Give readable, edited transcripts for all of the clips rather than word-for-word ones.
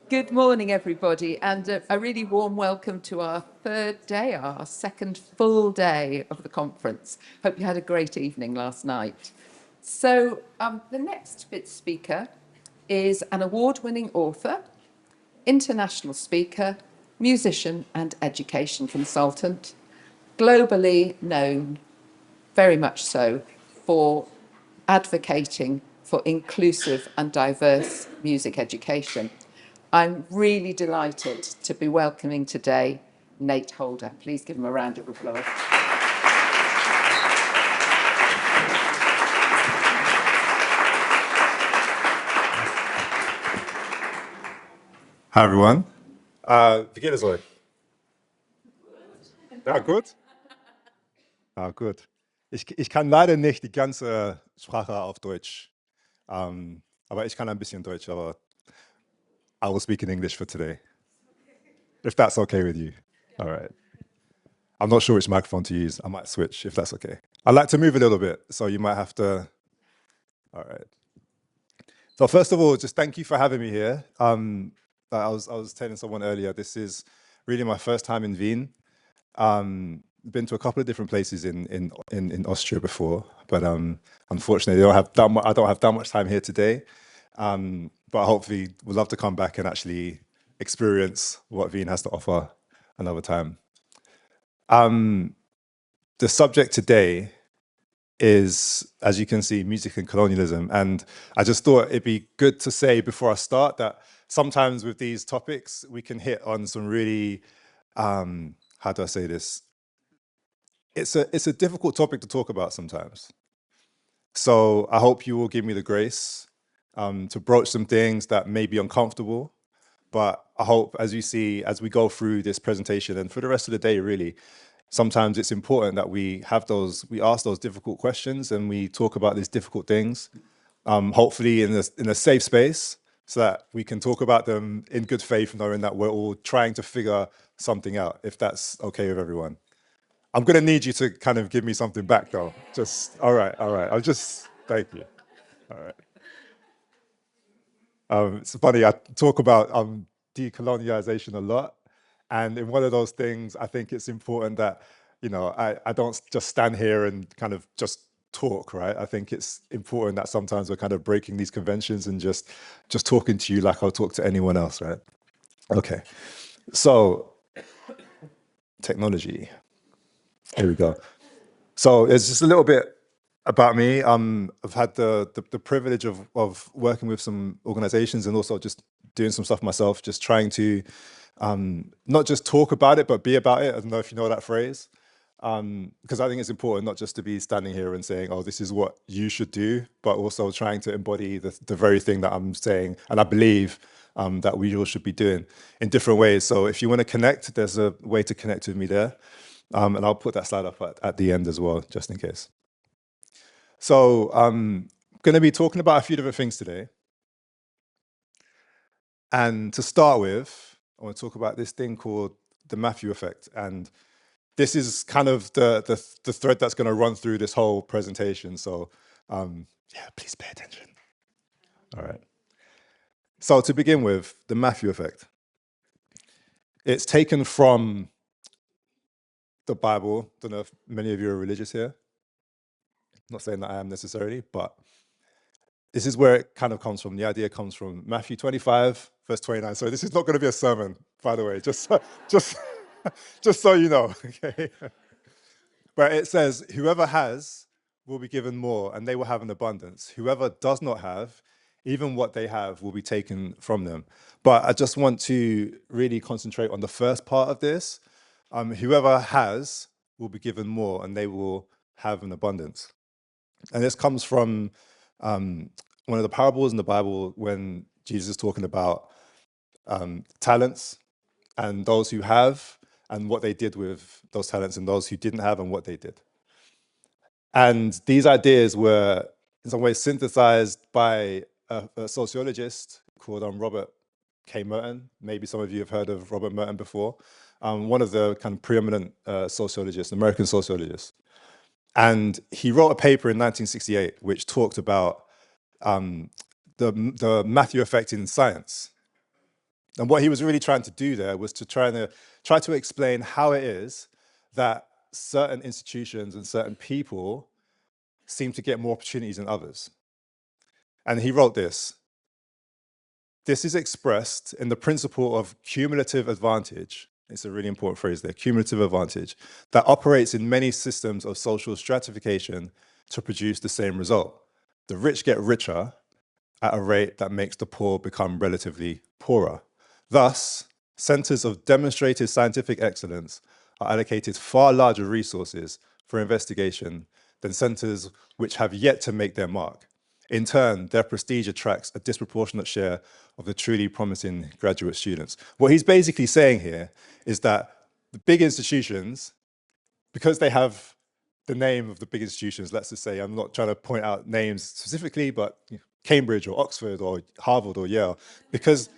Good morning, everybody, and a really warm welcome to our third day, our second full day of the conference. Hope you had a great evening last night. So the next bit speaker is an award-winning author, international speaker, musician and education consultant, globally known, very much so, for advocating for inclusive and diverse music education. I'm really delighted to be welcoming today Nate Holder. Please give him a round of applause. Hi everyone. Wie geht es euch? Ja, gut? Ah, gut. Ich kann leider nicht die ganze Sprache auf Deutsch, aber ich kann ein bisschen Deutsch, aber I will speak in English for today, if that's okay with you. All right. I'm not sure which microphone to use. I might switch if that's okay. I like to move a little bit, so you might have to. All right. So first of all, just thank you for having me here. I was telling someone earlier, this is really my first time in Wien. Been to a couple of different places in Austria before, but unfortunately, I don't have that much time here today. But hopefully, we'd love to come back and actually experience what Wien has to offer another time. The subject today is, as you can see, music and colonialism. And I just thought it'd be good to say before I start that sometimes with these topics, we can hit on some really, how do I say this? It's a difficult topic to talk about sometimes. So I hope you will give me the grace to broach some things that may be uncomfortable. But I hope, as you see, as we go through this presentation and for the rest of the day, really, sometimes it's important that we ask those difficult questions and we talk about these difficult things, hopefully in a safe space, so that we can talk about them in good faith, knowing that we're all trying to figure something out, if that's okay with everyone. I'm going to need you to kind of give me something back, though. All right. Thank you. All right. It's funny, I talk about decolonialization a lot. And in one of those things, I think it's important that, I don't just stand here and kind of just talk, right? I think it's important that sometimes we're kind of breaking these conventions and just talking to you like I'll talk to anyone else, right? Okay. So, technology. Here we go. So it's just a little bit about me. I've had the privilege of working with some organizations and also just doing some stuff myself, just trying to not just talk about it, but be about it. I don't know if you know that phrase, because I think it's important not just to be standing here and saying, oh, this is what you should do, but also trying to embody the very thing that I'm saying. And I believe that we all should be doing in different ways. So if you want to connect, there's a way to connect with me there. And I'll put that slide up at the end as well, just in case. So I'm going to be talking about a few different things today. And to start with, I want to talk about this thing called the Matthew effect. And this is kind of the thread that's going to run through this whole presentation. So yeah, please pay attention. All right. So to begin with, the Matthew effect. It's taken from the Bible. Don't know if many of you are religious here. Not saying that I am necessarily, but this is where it kind of comes from. The idea comes from Matthew 25, verse 29. So this is not going to be a sermon, by the way, just so you know, okay? But it says, whoever has will be given more and they will have an abundance. Whoever does not have, even what they have will be taken from them. But I just want to really concentrate on the first part of this. Whoever has will be given more and they will have an abundance. And this comes from one of the parables in the Bible when Jesus is talking about talents and those who have and what they did with those talents and those who didn't have and what they did. And these ideas were in some ways synthesized by a sociologist called Robert K. Merton. Maybe some of you have heard of Robert Merton before. One of the kind of preeminent sociologists, American sociologists. And he wrote a paper in 1968 which talked about the Matthew effect in science. And what he was really trying to do there was to try to explain how it is that certain institutions and certain people seem to get more opportunities than others. And he wrote this. This is expressed in the principle of cumulative advantage. It's a really important phrase there, cumulative advantage, that operates in many systems of social stratification to produce the same result. The rich get richer at a rate that makes the poor become relatively poorer. Thus, centers of demonstrated scientific excellence are allocated far larger resources for investigation than centers which have yet to make their mark. In turn, their prestige attracts a disproportionate share of the truly promising graduate students. What he's basically saying here is that the big institutions, because they have the name of the big institutions, let's just say, I'm not trying to point out names specifically, but Cambridge or Oxford or Harvard or Yale, because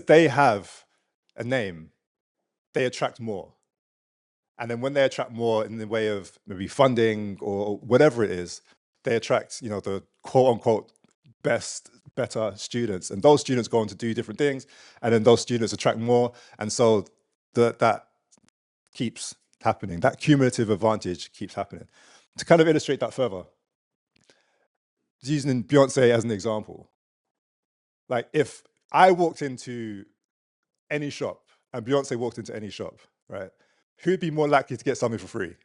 they have a name, they attract more. And then when they attract more in the way of maybe funding or whatever it is, they attract, the quote unquote better students. And those students go on to do different things. And then those students attract more. And so that keeps happening. That cumulative advantage keeps happening. To kind of illustrate that further, using Beyonce as an example, like if I walked into any shop and Beyonce walked into any shop, right, who'd be more likely to get something for free?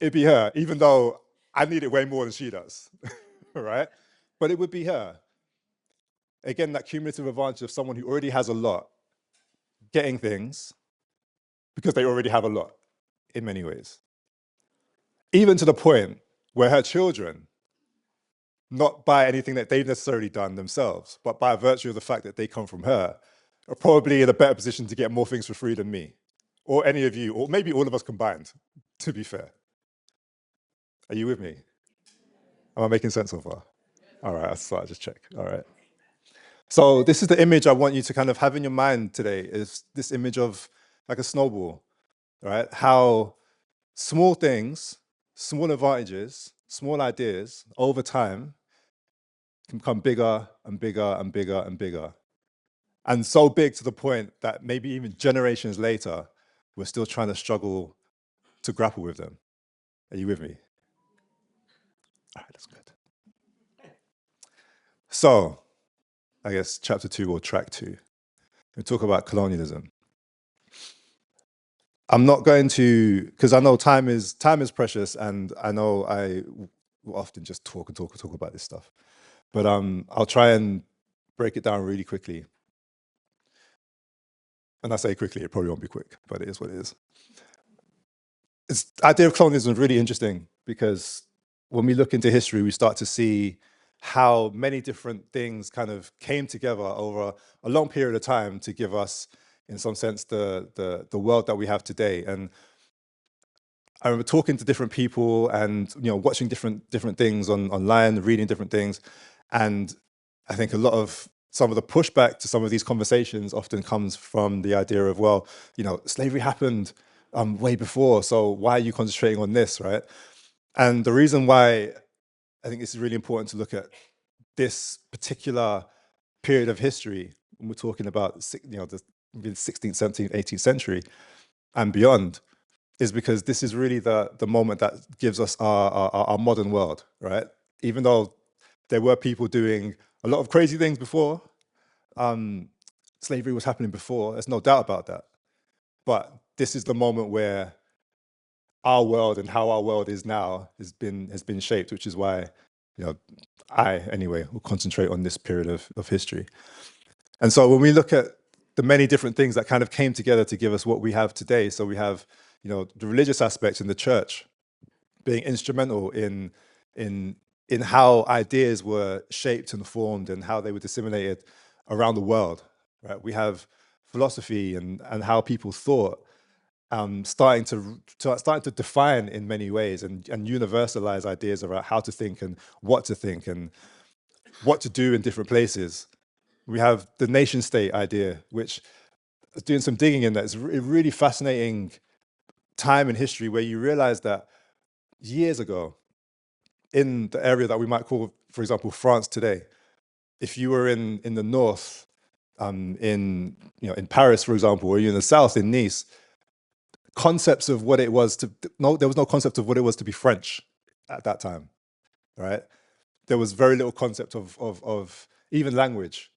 It'd be her, even though I need it way more than she does, right? But it would be her. Again, that cumulative advantage of someone who already has a lot getting things because they already have a lot in many ways. Even to the point where her children, not by anything that they've necessarily done themselves, but by virtue of the fact that they come from her, are probably in a better position to get more things for free than me, or any of you, or maybe all of us combined, to be fair. Are you with me? Am I making sense so far? All right, so I just check. All right. So this is the image I want you to kind of have in your mind today, is this image of like a snowball, right? How small things, small advantages, small ideas over time can become bigger and bigger and bigger and bigger. And so big to the point that maybe even generations later, we're still trying to struggle to grapple with them. Are you with me? All right, that's good. So, I guess chapter 2 or track 2, we talk about colonialism. I'm not going to, because I know time is precious, and I know I will often just talk about this stuff. But I'll try and break it down really quickly. And I say quickly, it probably won't be quick, but it is what it is. The idea of colonialism is really interesting because when we look into history, we start to see how many different things kind of came together over a long period of time to give us, in some sense, the world that we have today. And I remember talking to different people and watching different things online, reading different things, and I think some of the pushback to some of these conversations often comes from the idea of, well, slavery happened way before, so why are you concentrating on this, right? And the reason why I think it's really important to look at this particular period of history when we're talking about the 16th, 17th, 18th century and beyond is because this is really the moment that gives us our modern world, right? Even though there were people doing a lot of crazy things before, slavery was happening before, there's no doubt about that. But this is the moment where our world and how our world is now has been shaped, which is why I anyway will concentrate on this period of history. And so when we look at the many different things that kind of came together to give us what we have today, so we have the religious aspects in the church being instrumental in how ideas were shaped and formed and how they were disseminated around the world, right? We have philosophy and how people thought starting to define in many ways and universalize ideas about how to think and what to do in different places. We have the nation state idea, which is doing some digging in that. It's a really fascinating time in history where you realize that years ago, in the area that we might call, for example, France today, if you were in the north in Paris, for example, or in the South, in Nice, concepts of what it was to there was no concept of what it was to be French at that time, right? There was very little concept of even language.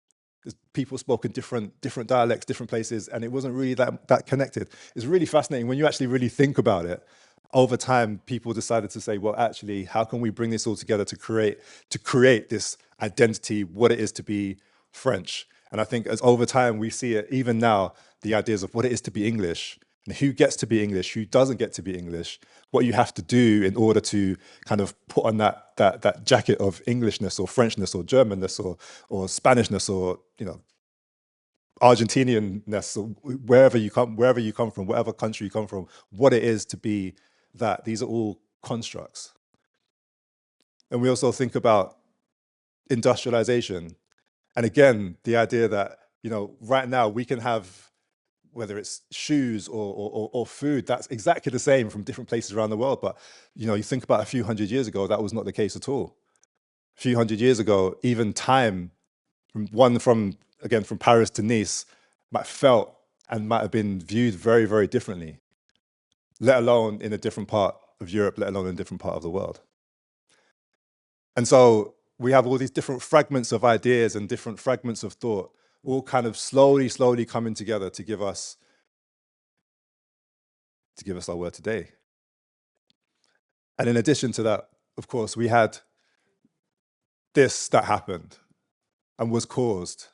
People spoke in different dialects, different places, and it wasn't really that connected. It's really fascinating when you actually really think about it. Over time, people decided to say, well, actually, how can we bring this all together to create this identity, what it is to be French? And I think as over time, we see it even now, the ideas of what it is to be English, and who gets to be English, who doesn't get to be English, what you have to do in order to kind of put on that jacket of Englishness or Frenchness or Germanness or Spanishness or Argentinianness or wherever you come from, whatever country you come from, what it is to be that. These are all constructs. And we also think about industrialization. And again, the idea that, right now we can have, whether it's shoes or food, that's exactly the same from different places around the world. But, you think about a few hundred years ago, that was not the case at all. A few hundred years ago, even time, from Paris to Nice, might have been viewed very, very differently, let alone in a different part of Europe, let alone in a different part of the world. And so we have all these different fragments of ideas and different fragments of thought, all kind of slowly coming together to give us our word today. And in addition to that, of course, we had this that happened and was caused,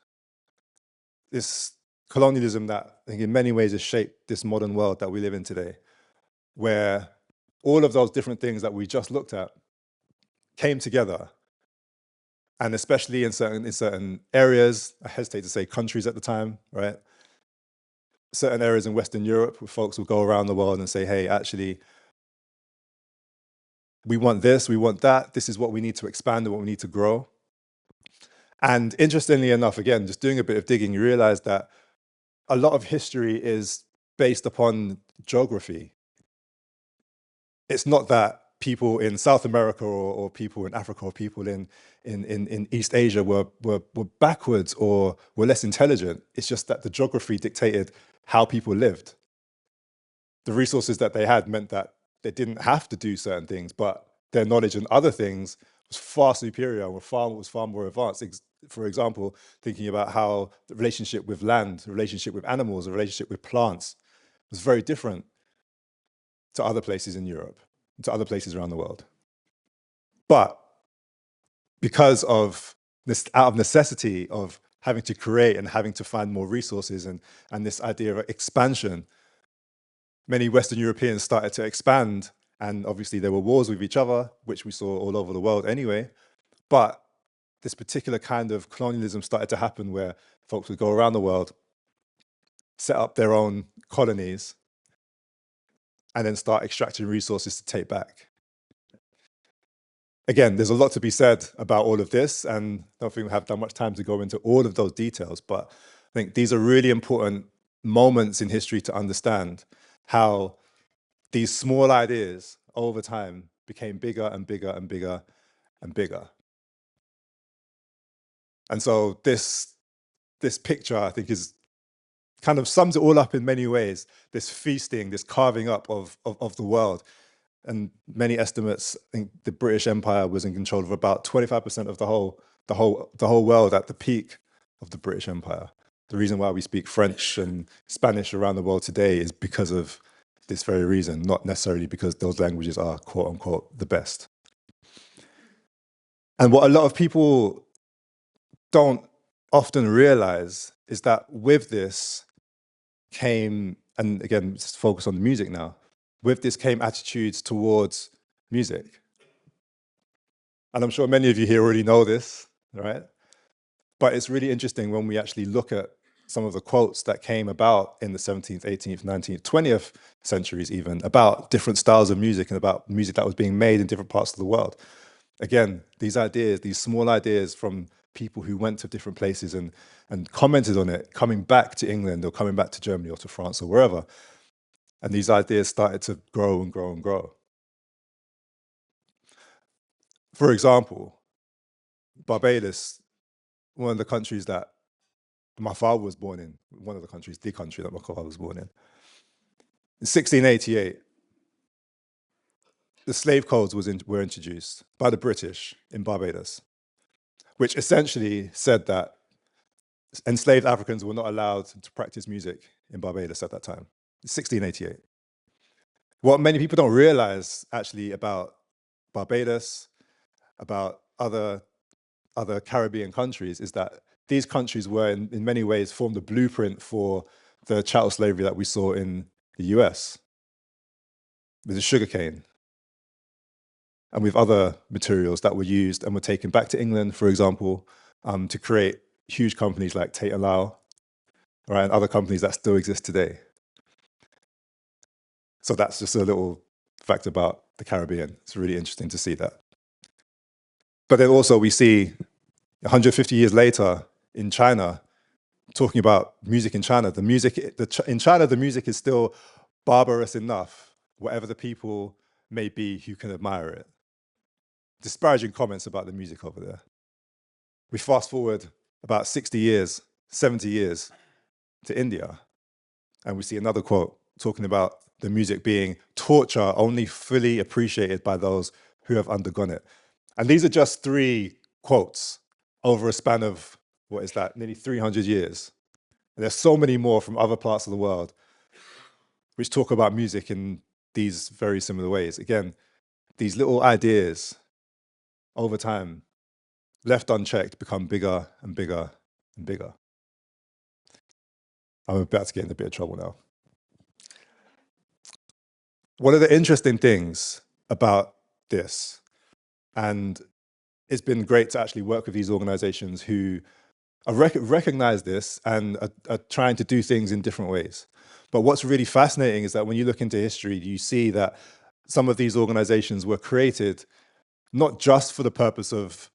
this colonialism that I think in many ways has shaped this modern world that we live in today, where all of those different things that we just looked at came together. And especially in certain areas, I hesitate to say countries at the time, right? Certain areas in Western Europe where folks will go around the world and say, hey, actually, we want this, we want that. This is what we need to expand and what we need to grow. And interestingly enough, again, just doing a bit of digging, you realize that a lot of history is based upon geography. It's not that people in South America or people in Africa or people in East Asia were backwards or were less intelligent. It's just that the geography dictated how people lived. The resources that they had meant that they didn't have to do certain things, but their knowledge in other things was far superior, was far more advanced. For example, thinking about how the relationship with land, the relationship with animals, the relationship with plants was very different to other places in Europe, to other places around the world. But because of this, out of necessity of having to create and having to find more resources and this idea of expansion, many Western Europeans started to expand. And obviously there were wars with each other, which we saw all over the world anyway. But this particular kind of colonialism started to happen where folks would go around the world, set up their own colonies, and then start extracting resources to take back. Again, there's a lot to be said about all of this, and I don't think we have that much time to go into all of those details, but I think these are really important moments in history to understand how these small ideas over time became bigger and bigger and bigger and bigger. And so this picture, I think, is kind of sums it all up in many ways, this feasting, this carving up of the world. And many estimates think the British Empire was in control of about 25% of the whole world at the peak of the British Empire. The reason why we speak French and Spanish around the world today is because of this very reason, not necessarily because those languages are quote unquote the best. And what a lot of people don't often realize is that with this came, and again, just focus on the music now, with this came attitudes towards music. And I'm sure many of you here already know this, right? But it's really interesting when we actually look at some of the quotes that came about in the 17th, 18th, 19th, 20th centuries even, about different styles of music and about music that was being made in different parts of the world. Again, these ideas, these small ideas from people who went to different places and commented on it, coming back to England or coming back to Germany or to France or wherever. And these ideas started to grow and grow and grow. For example, Barbados, one of the countries that my father was born in, one of the countries, the country that my father was born in. In 1688, the slave codes were introduced by the British in Barbados, which essentially said that enslaved Africans were not allowed to practice music in Barbados at that time. 1688. What many people don't realize actually about Barbados, about other Caribbean countries, is that these countries were in many ways formed a blueprint for the chattel slavery that we saw in the US with the sugarcane and with other materials that were used and were taken back to England, for example, to create huge companies like Tate & Lyle, right, and other companies that still exist today. So that's just a little fact about the Caribbean. It's really interesting to see that. But then also we see 150 years later in China, talking about music in China, in China, the music is still barbarous enough, whatever the people may be who can admire it. Disparaging comments about the music over there. We fast forward about 60 years, 70 years to India, and we see another quote talking about the music being torture only fully appreciated by those who have undergone it. And these are just 3 quotes over a span of, what is that, nearly 300 years. And there's so many more from other parts of the world which talk about music in these very similar ways. Again, these little ideas over time, left unchecked, become bigger and bigger and bigger. I'm about to get in a bit of trouble now. One of the interesting things about this, and it's been great to actually work with these organizations who recognize this and are trying to do things in different ways. But what's really fascinating is that when you look into history, you see that some of these organizations were created not just for the purpose of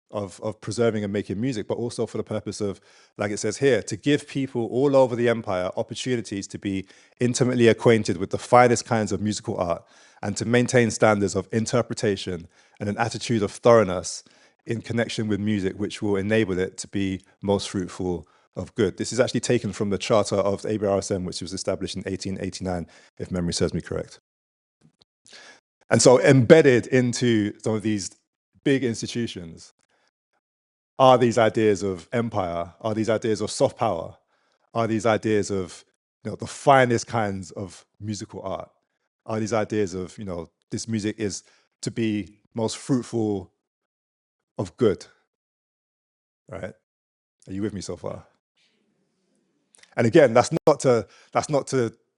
preserving and making music, but also for the purpose of, like it says here, to give people all over the empire opportunities to be intimately acquainted with the finest kinds of musical art and to maintain standards of interpretation and an attitude of thoroughness in connection with music, which will enable it to be most fruitful of good. This is actually taken from the Charter of the ABRSM, which was established in 1889, if memory serves me correct. And so embedded into some of these big institutions are these ideas of empire, are these ideas of soft power, are these ideas of the finest kinds of musical art, are these ideas of this music is to be most fruitful of good, right? Are you with me so far? And again, that's not to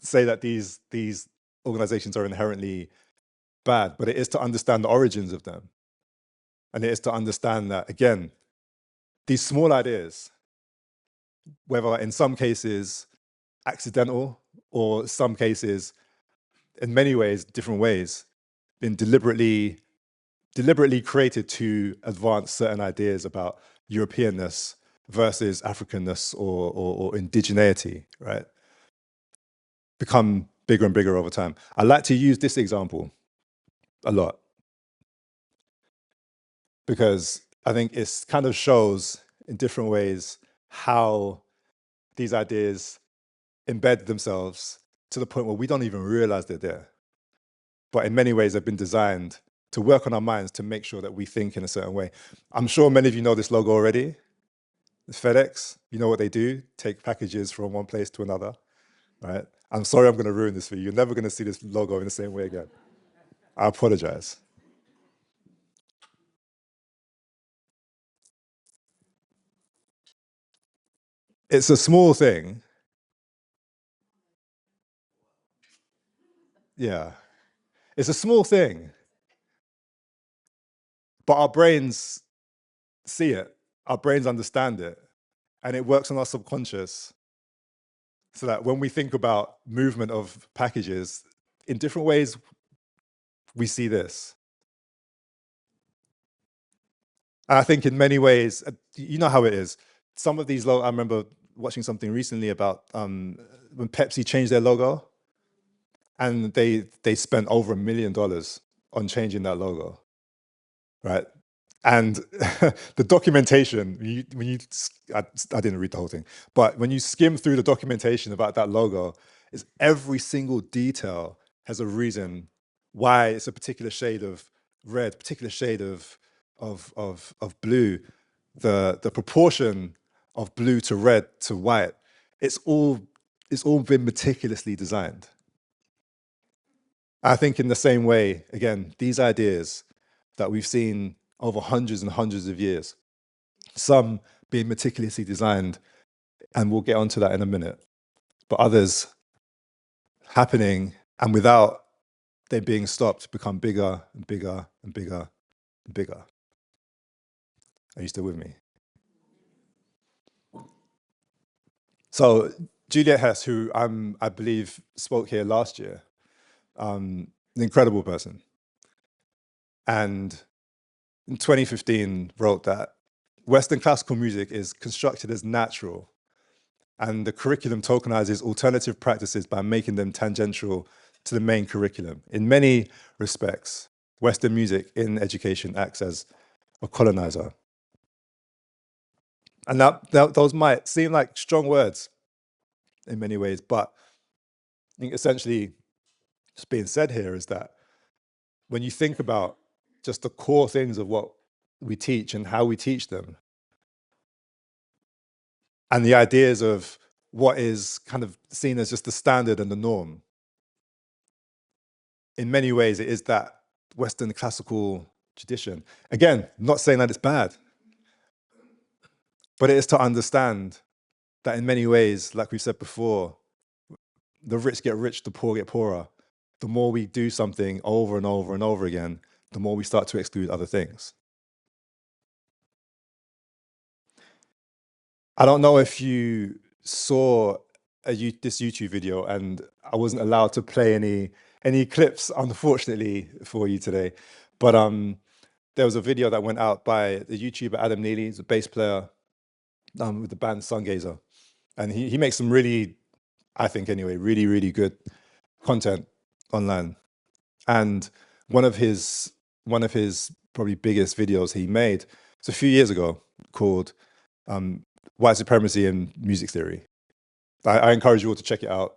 say that these organizations are inherently bad, but it is to understand the origins of them. And it is to understand that, again, these small ideas, whether in some cases accidental or some cases, in many ways, different ways, been deliberately created to advance certain ideas about Europeanness versus Africanness or indigeneity, right? Become bigger and bigger over time. I like to use this example a lot because I think it kind of shows in different ways how these ideas embed themselves to the point where we don't even realize they're there. But in many ways, they've been designed to work on our minds to make sure that we think in a certain way. I'm sure many of you know this logo already. It's FedEx. You know what they do? Take packages from one place to another, right? I'm sorry I'm going to ruin this for you. You're never going to see this logo in the same way again. I apologize. It's a small thing. Yeah. It's a small thing. But our brains see it. Our brains understand it. And it works on our subconscious so that when we think about movement of packages, in different ways, we see this. And I think in many ways, you know how it is. Some of these, I remember watching something recently about when Pepsi changed their logo, and they spent over $1 million on changing that logo, right? And the documentation, I didn't read the whole thing, but when you skim through the documentation about that logo, is every single detail has a reason why it's a particular shade of red, particular shade of blue, the proportion of blue to red to white. It's all been meticulously designed. I think in the same way, again, these ideas that we've seen over hundreds and hundreds of years, some being meticulously designed, and we'll get onto that in a minute, but others happening and without them being stopped become bigger and bigger and bigger and bigger. Are you still with me? So Juliet Hess, who I believe spoke here last year, an incredible person, and in 2015 wrote that Western classical music is constructed as natural, and the curriculum tokenizes alternative practices by making them tangential to the main curriculum. In many respects, Western music in education acts as a colonizer. And those might seem like strong words in many ways, but I think essentially what's being said here is that when you think about just the core things of what we teach and how we teach them, and the ideas of what is kind of seen as just the standard and the norm, in many ways, it is that Western classical tradition. Again, not saying that it's bad, but it is to understand that in many ways, like we said before, the rich get rich, the poor get poorer. The more we do something over and over and over again, the more we start to exclude other things. I don't know if you saw this YouTube video, and I wasn't allowed to play any clips, unfortunately, for you today. But there was a video that went out by the YouTuber Adam Neely, he's a bass player with the band Sungazer, and he makes some really, I think anyway, really, really good content online. And one of his probably biggest videos he made, it's a few years ago, called White Supremacy and Music Theory. I encourage you all to check it out.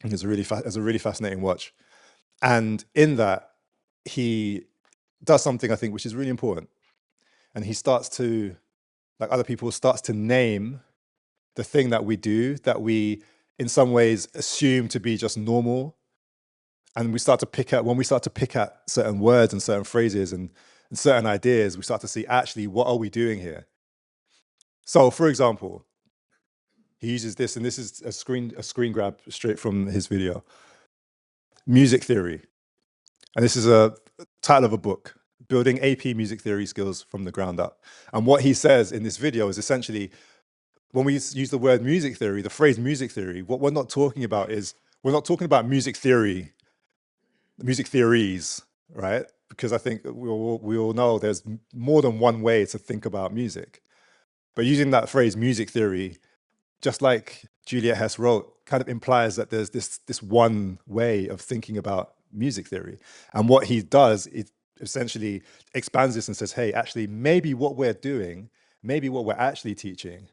It's a really fascinating watch. And in that, he does something I think which is really important. And he starts to, like other people, starts to name the thing that we do that we in some ways assume to be just normal. And we start to pick at, when we start to pick at certain words and certain phrases and certain ideas, we start to see actually what are we doing here? So for example, he uses this, and this is a screen grab straight from his video. Music theory. And this is a title of a book, Building AP Music Theory Skills from the Ground Up. And what he says in this video is essentially, when we use the word music theory, the phrase music theory, what we're not talking about is, we're not talking about music theory, music theories, right? Because I think we all know there's more than one way to think about music. But using that phrase music theory, just like Juliet Hess wrote, kind of implies that there's this one way of thinking about music theory. And what he does, it essentially expands this and says, hey, actually, maybe what we're doing, maybe what we're actually teaching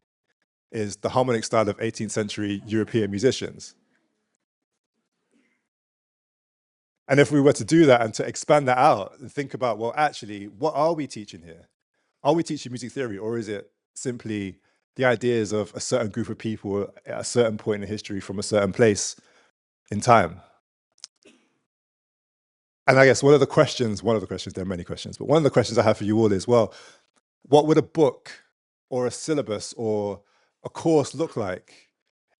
is the harmonic style of 18th century European musicians. And if we were to do that and to expand that out and think about, well, actually, what are we teaching here? Are we teaching music theory, or is it simply the ideas of a certain group of people at a certain point in history from a certain place in time? And I guess one of the questions, there are many questions, but one of the questions I have for you all is, well, what would a book or a syllabus or a course look like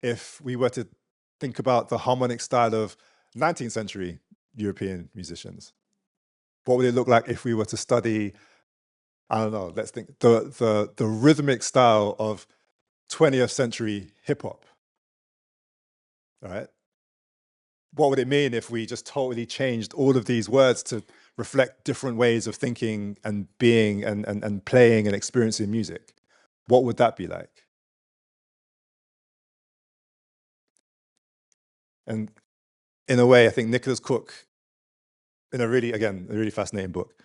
if we were to think about the harmonic style of 19th century European musicians? What would it look like if we were to study, I don't know, let's think, the rhythmic style of 20th century hip hop, all right? What would it mean if we just totally changed all of these words to reflect different ways of thinking and being and playing and experiencing music? What would that be like? And in a way, I think Nicholas Cook, in a really fascinating book,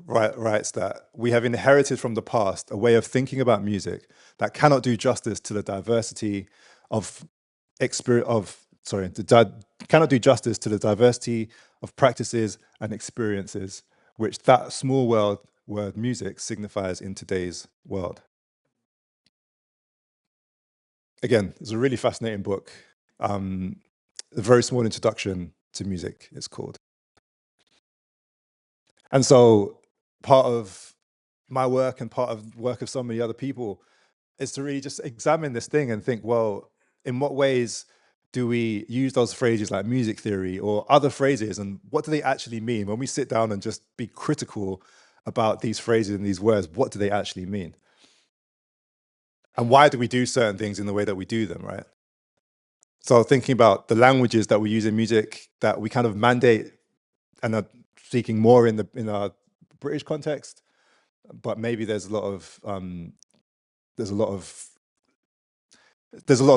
writes that we have inherited from the past a way of thinking about music that cannot do justice to the diversity of cannot do justice to the diversity of practices and experiences which that small word music signifies in today's world. Again, it's a really fascinating book. A very small introduction to music, it's called. And so part of my work and part of the work of so many other people is to really just examine this thing and think, well, in what ways do we use those phrases like music theory or other phrases, and what do they actually mean? When we sit down and just be critical about these phrases and these words, what do they actually mean? And why do we do certain things in the way that we do them, right? So thinking about the languages that we use in music that we kind of mandate and are speaking more in our British context, but maybe there's a lot of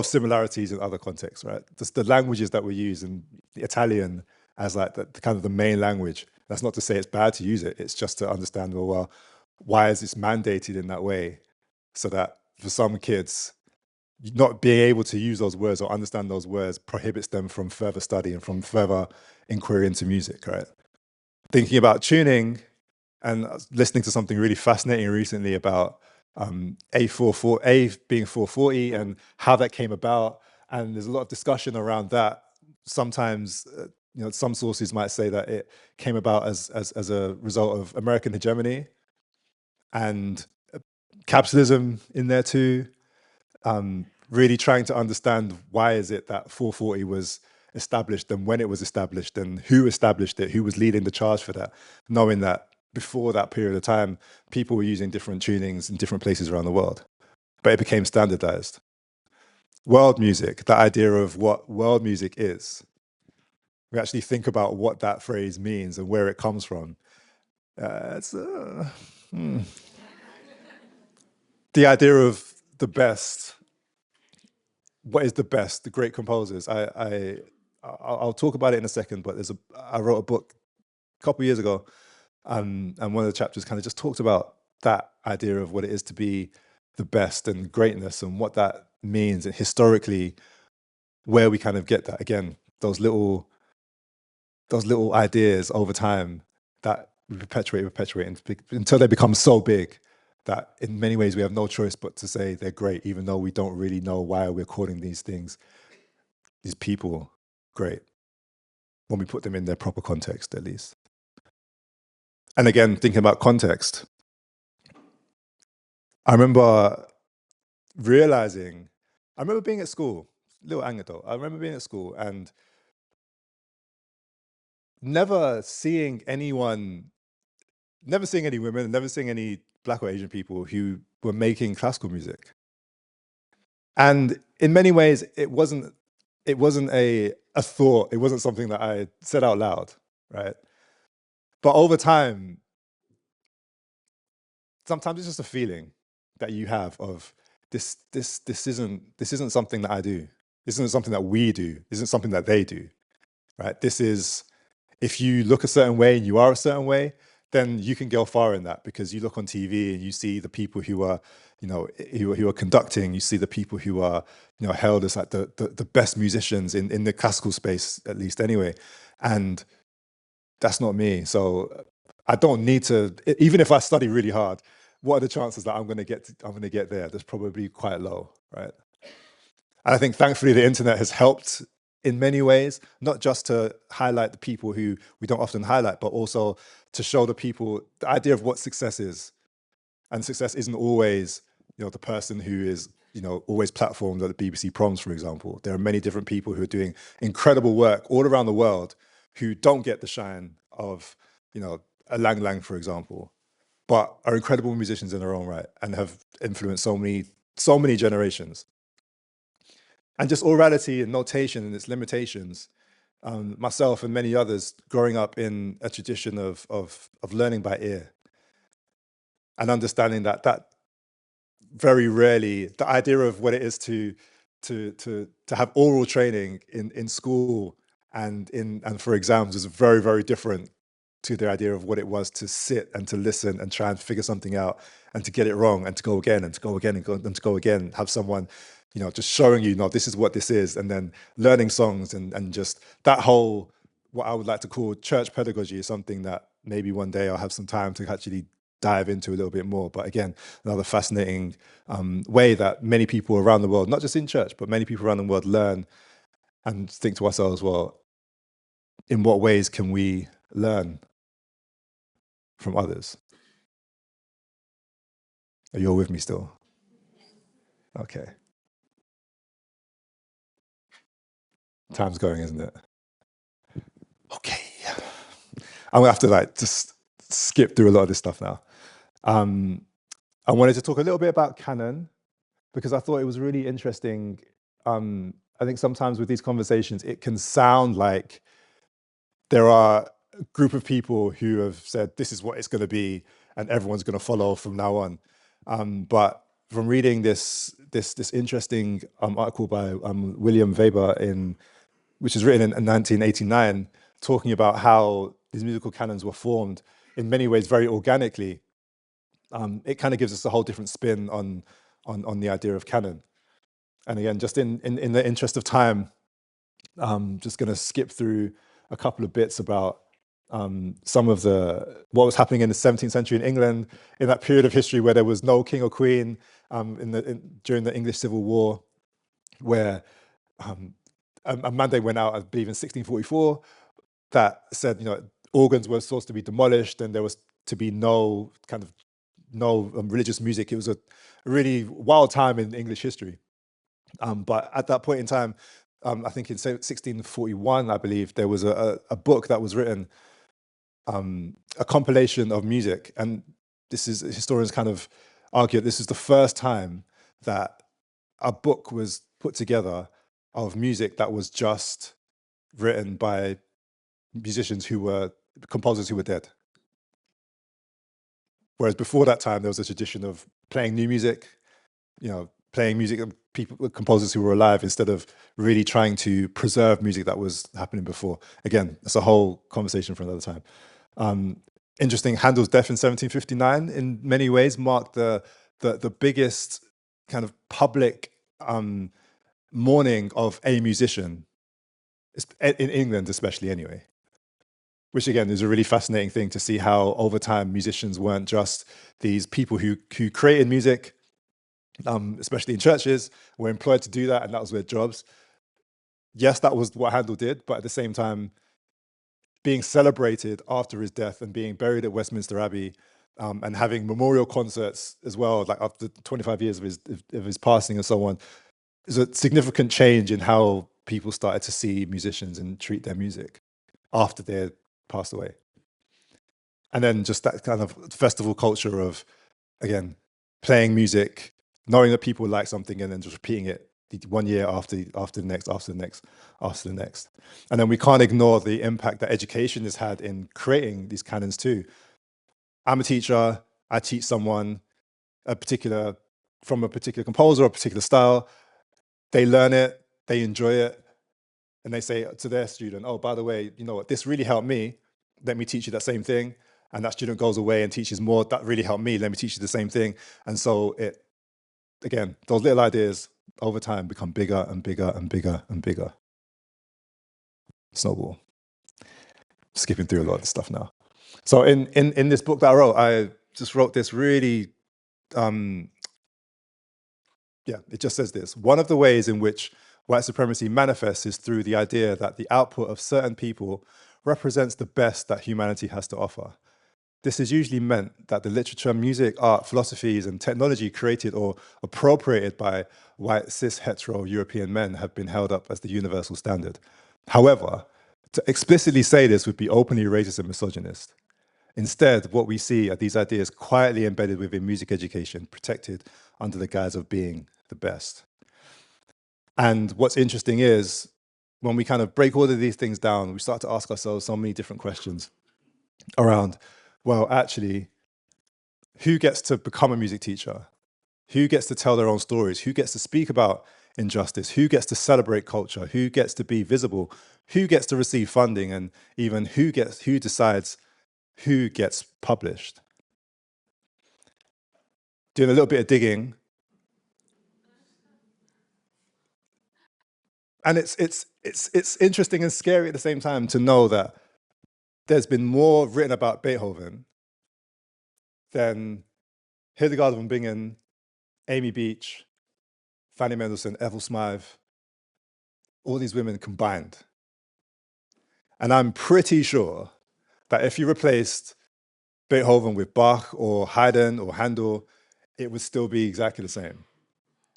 similarities in other contexts, right? Just the languages that we use, and the Italian as like the kind of the main language. That's not to say it's bad to use it. It's just to understand, well, why is this mandated in that way? So that for some kids, not being able to use those words or understand those words prohibits them from further study and from further inquiry into music, right? Thinking about tuning and listening to something really fascinating recently about A being 440 and how that came about. And there's a lot of discussion around that. Sometimes, some sources might say that it came about as a result of American hegemony and capitalism in there too. Really trying to understand why is it that 440 was established and when it was established and who established it, who was leading the charge for that, knowing that before that period of time, people were using different tunings in different places around the world, but it became standardized. World music, the idea of what world music is. We actually think about what that phrase means and where it comes from. The idea of the best. What is the best? The great composers. I'll talk about it in a second, but I wrote a book a couple of years ago, and one of the chapters kind of just talked about that idea of what it is to be the best and greatness and what that means, and historically where we kind of get that. Again, those little ideas over time that we perpetuate until they become so big that in many ways we have no choice but to say they're great, even though we don't really know why we're calling these things, these people, great, when we put them in their proper context, at least. And again, thinking about context, I remember being at school, little anecdote. I remember being at school and never seeing any women, never seeing any Black or Asian people who were making classical music. And in many ways, it wasn't a thought. It wasn't something that I said out loud, right? But over time, sometimes it's just a feeling that you have of this isn't something that I do. This isn't something that we do. This isn't something that they do, right? This is, if you look a certain way and you are a certain way, then you can go far in that, because you look on TV and you see the people who are, who are conducting. You see the people who are, held as like the best musicians in the classical space, at least anyway. And that's not me. So I don't need to. Even if I study really hard, what are the chances that I'm going to get there? That's probably quite low, right? And I think thankfully the internet has helped in many ways, not just to highlight the people who we don't often highlight, but also to show the people the idea of what success is. And success isn't always, the person who is, always platformed at the BBC Proms, for example. There are many different people who are doing incredible work all around the world who don't get the shine of, a Lang Lang, for example, but are incredible musicians in their own right and have influenced so many generations. And just orality and notation and its limitations. Myself and many others growing up in a tradition of learning by ear and understanding that very rarely the idea of what it is to have oral training in school and for exams is very, very different to the idea of what it was to sit and to listen and try and figure something out and to get it wrong and to go again and to go again and to go again. Have someone, just showing you, no, this is what this is, and then learning songs and just that whole, what I would like to call church pedagogy, is something that maybe one day I'll have some time to actually dive into a little bit more. But again, another fascinating way that many people around the world, not just in church, but many people around the world learn and think to ourselves, well, in what ways can we learn from others? Are you all with me still? Okay. Time's going, isn't it? Okay. I'm gonna have to just skip through a lot of this stuff now. I wanted to talk a little bit about canon because I thought it was really interesting. I think sometimes with these conversations, it can sound like there are a group of people who have said, this is what it's going to be, and everyone's going to follow from now on. But from reading this interesting article by William Weber, which is written in 1989, talking about how these musical canons were formed in many ways very organically, it kind of gives us a whole different spin on the idea of canon. And again, just in the interest of time, I'm just going to skip through a couple of bits about some of what was happening in the 17th century in England, in that period of history where there was no king or queen, during the English Civil War, where a mandate went out, I believe in 1644, that said, organs were supposed to be demolished and there was to be no religious music. It was a really wild time in English history. But at that point in time, I think in 1641, I believe, there was a book that was written, a compilation of music. And historians kind of argue this is the first time that a book was put together of music that was just written by composers who were dead. Whereas before that time, there was a tradition of playing new music, playing music of composers who were alive, instead of really trying to preserve music that was happening before. Again, it's a whole conversation for another time. Interesting, Handel's death in 1759 in many ways marked the biggest kind of public mourning of a musician, in England especially anyway. Which again is a really fascinating thing to see how over time musicians weren't just these people who created music, especially in churches, were employed to do that, and that was their jobs. Yes, that was what Handel did, but at the same time, being celebrated after his death and being buried at Westminster Abbey, and having memorial concerts as well, like after 25 years of his passing and so on, is a significant change in how people started to see musicians and treat their music after they passed away. And then just that kind of festival culture of, again, playing music, knowing that people like something, and then just repeating it 1 year after the next. And then we can't ignore the impact that education has had in creating these canons too. I'm a teacher, I teach someone from a particular composer or a particular style. They learn it, they enjoy it, and they say to their student, oh, by the way, you know what, this really helped me. Let me teach you that same thing. And that student goes away and teaches more. That really helped me. Let me teach you the same thing. And so again, those little ideas over time become bigger and bigger and bigger and bigger. Snowball. Skipping through a lot of this stuff now. So in this book that I just wrote this really, it just says this. One of the ways in which white supremacy manifests is through the idea that the output of certain people represents the best that humanity has to offer. This is usually meant that the literature, music, art, philosophies, and technology created or appropriated by white, cis, hetero European men have been held up as the universal standard. However, to explicitly say this would be openly racist and misogynist. Instead, what we see are these ideas quietly embedded within music education, protected under the guise of being the best. And what's interesting is, when we kind of break all of these things down, we start to ask ourselves so many different questions around, well, actually, who gets to become a music teacher? Who gets to tell their own stories? Who gets to speak about injustice? Who gets to celebrate culture? Who gets to be visible? Who gets to receive funding? And even who decides who gets published. Doing a little bit of digging, and it's interesting and scary at the same time to know that there's been more written about Beethoven than Hildegard von Bingen, Amy Beach, Fanny Mendelssohn, Ethel Smythe, all these women combined. And I'm pretty sure that if you replaced Beethoven with Bach or Haydn or Handel, it would still be exactly the same.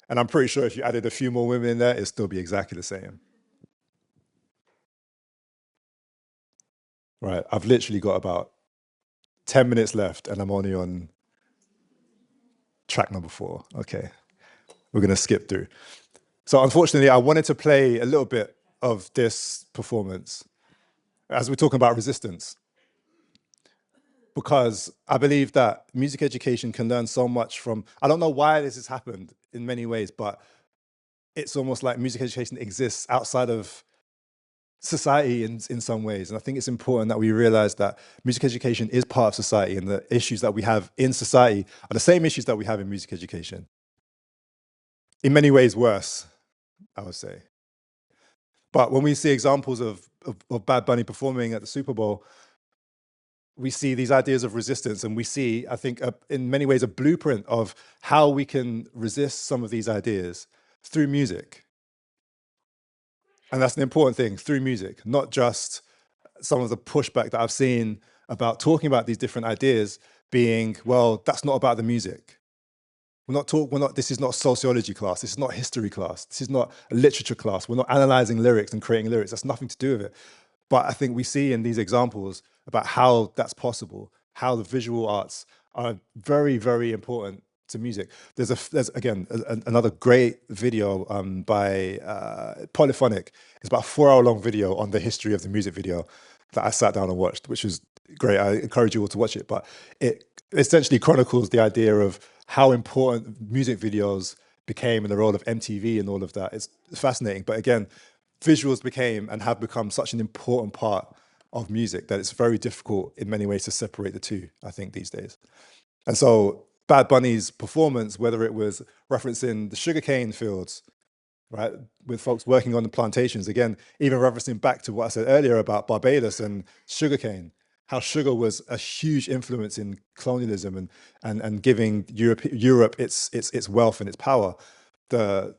And I'm pretty sure if you added a few more women in there, it'd still be exactly the same. Right, I've literally got about 10 minutes left and I'm only on track number 4. Okay, we're gonna skip through. So unfortunately, I wanted to play a little bit of this performance as we're talking about resistance, because I believe that music education can learn so much from, I don't know why this has happened in many ways, but it's almost like music education exists outside of society in some ways. And I think it's important that we realize that music education is part of society, and the issues that we have in society are the same issues that we have in music education. In many ways worse, I would say. But when we see examples of Bad Bunny performing at the Super Bowl, we see these ideas of resistance, and we see, I think, in many ways, a blueprint of how we can resist some of these ideas through music. And that's an important thing, through music, not just some of the pushback that I've seen about talking about these different ideas being, well, that's not about the music. This is not a sociology class. This is not a history class. This is not a literature class. We're not analyzing lyrics and creating lyrics. That's nothing to do with it. But I think we see in these examples about how that's possible, how the visual arts are very, very important to music. There's again, another great video by Polyphonic. It's about a 4-hour-long video on the history of the music video that I sat down and watched, which was great. I encourage you all to watch it. But it essentially chronicles the idea of how important music videos became and the role of MTV and all of that. It's fascinating. But again, visuals became and have become such an important part of music that it's very difficult in many ways to separate the two, I think, these days. And so Bad Bunny's performance, whether it was referencing the sugarcane fields, right, with folks working on the plantations, again, even referencing back to what I said earlier about Barbados and sugarcane, how sugar was a huge influence in colonialism and giving Europe its wealth and its power. The